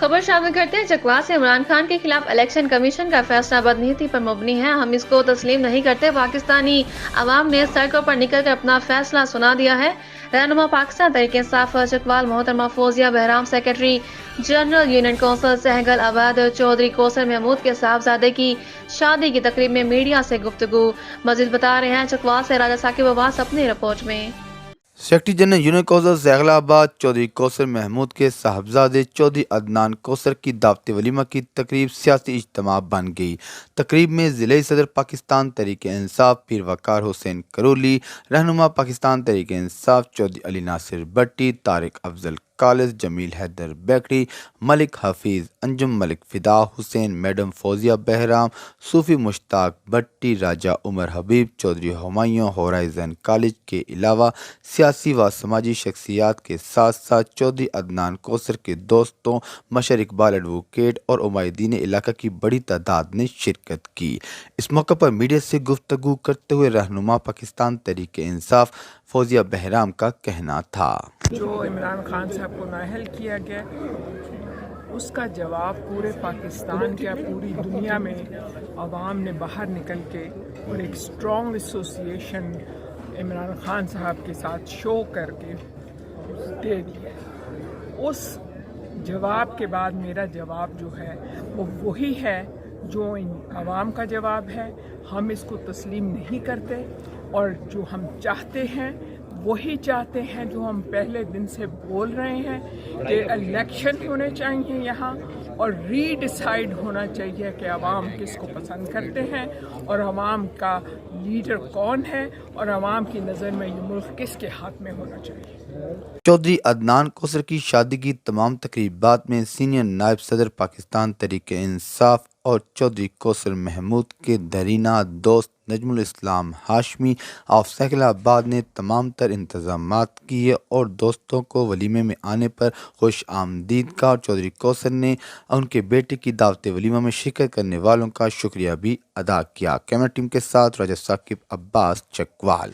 खबर शामिल करते हैं चकवात से। इमरान खान के खिलाफ इलेक्शन कमीशन का फैसला बदनीयती पर मबनी है, हम इसको तस्लीम नहीं करते। पाकिस्तानी अवाम ने सड़कों पर निकल कर अपना फैसला सुना दिया है। रहनुमा पाकिस्तान तहरीक इंसाफ चकवाल मोहतरमा Fauzia Bahram, secretary general union council Sehgal अवैध चौधरी कौसर महमूद के साहबजादे की शादी की तकरीब में मीडिया से गुफ्तगू। मजीद बता रहे हैं चकवाल से राजा साकिब अब्बास अपनी रिपोर्ट में। Secretary general union council Zaiglabad Chaudhry Kausar Mahmood के साहबजादे चौधरी अदनान कौसर की दावत वलीमा की तकरीब सियासी इज्तिमा बन गई। तकरीब में ज़िले सदर पाकिस्तान तहरीक इंसाफ पीर वकार हुसैन करोली, रहनुमा Pakistan Tehreek Insaf Chaudhry Ali Nasir Bhatti, Tariq Afzal college, Jameel Haider bakery, Malik Hafeez, Anjum Malik Fida Hussain, madam Fauzia Bahram, Sufi Mushtaq Bhatti, Raja Umar Habib, Chaudhry Humayun horizon college के अलावा सियासी व समाजी शख्सियात के साथ साथ चौधरी अदनान कौसर के दोस्तों, मशर इकबाल एडवोकेट और उमायदीन इलाका की बड़ी तादाद ने शिरकत की। इस मौके पर मीडिया से गुफ्तगू करते हुए रहनुमा पाकिस्तान तहरीक इंसाफ फौजिया बहराम का कहना था, जो इमरान खान साहब को नाअहल किया गया उसका जवाब पूरे पाकिस्तान क्या पूरी दुनिया में आवाम ने बाहर निकल के और एक स्ट्रॉन्ग एसोसिएशन इमरान खान साहब के साथ शो करके दे दिया। उस जवाब के बाद मेरा जवाब जो है वो वही है जो इन आवाम का जवाब है। हम इसको तस्लीम नहीं करते और जो हम चाहते हैं वही चाहते हैं जो हम पहले दिन से बोल रहे हैं कि इलेक्शन होने चाहिए यहाँ और रीडिसाइड होना चाहिए कि अवाम किसको पसंद करते हैं और अवाम का लीडर कौन है और अवाम की नज़र में ये मुल्क किसके हाथ में होना चाहिए। चौधरी अदनान कौसर की शादी की तमाम तकरीबात में सीनियर नायब सदर पाकिस्तान तहरीक इंसाफ और चौधरी कौसर महमूद के दरीना दोस्त नजमुल इस्लाम हाशमी ऑफ सैगलाबाद ने तमाम तर इंतजामात किए और दोस्तों को वलीमे में आने पर खुश आमदीद का और चौधरी कौसर ने उनके बेटे की दावत वलीमा में शिरकत करने वालों का शुक्रिया भी अदा किया। कैमरा टीम के साथ राजा साकिब अब्बास, चकवाल।